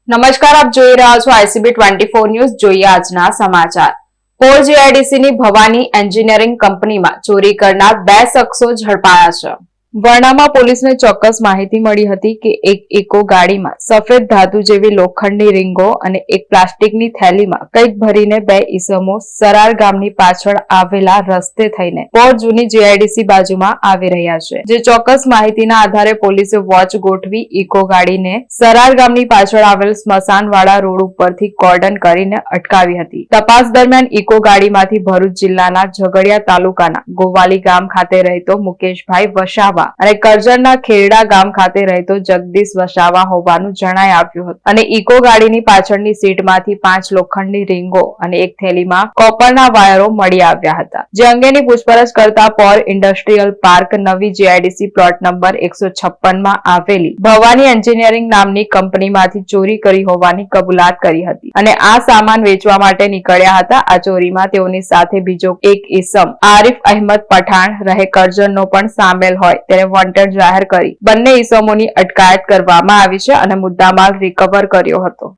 નમસ્કાર, આપ જોઈ રહ્યા છો ICB 24 ન્યૂઝ. જોઈએ આજના સમાચાર. પોર GIDC ની ભવાની એન્જિનિયરિંગ કંપનીમાં ચોરી કરનાર 2 શખ્સો ઝડપાયા છે. વર્ણામાં પોલીસને ચોક્કસ માહિતી મળી હતી કે એક ઇકો ગાડીમાં સફેદ ધાતુ જેવી લોખંડની રીંગો અને એક પ્લાસ્ટિકની થેલીમાં કંઈક ભરીને 2 ઈસમો સરાર ગામની પાછળ આવેલા રસ્તે થઈને પોર જૂની GIDC બાજુમાં આવી રહ્યા છે. જે ચોક્કસ માહિતીના આધારે પોલીસે વોચ ગોઠવી ઇકો ગાડીને સરાર ગામની પાછળ આવેલ સ્મશાનવાળા રોડ ઉપરથી કોર્ડન કરીને અટકાવી હતી. તપાસ દરમિયાન ઇકો ગાડીમાંથી ભરૂચ જિલ્લાના ઝઘડિયા તાલુકાના ગોવાલી ગામ ખાતે રહેતો મુકેશભાઈ વસાવા અને કરજણના ખેરડા ગામ ખાતે રહેતો જગદીશ વસાવા હોવાનું જણાઈ આવ્યું હતું. અને ઇકો ગાડીની પાછળની સીટમાંથી 5 લોખંડની રીંગો અને એક થેલીમાં કોપરના વાયરો મળી આવ્યા હતા. જે અંગેની પૂછપરછ કરતા પોર ઇન્ડસ્ટ્રીયલ પાર્ક નવી GIDC પ્લોટ નંબર 156 માં આવેલી ભવાની એન્જિનિયરિંગ નામની કંપનીમાંથી ચોરી કરી હોવાની કબૂલાત કરી હતી અને આ સામાન વેચવા માટે નીકળ્યા હતા. આ ચોરીમાં તેઓની સાથે બીજો એક ઈસમ આરિફ અહેમદ પઠાણ રહે કરજણનો પણ સામેલ હોય તેને વોન્ટેડ જાહેર કરી બંને ઈસમોની અટકાયત કરવામાં આવી છે અને મુદ્દામાલ રિકવર કર્યો હતો.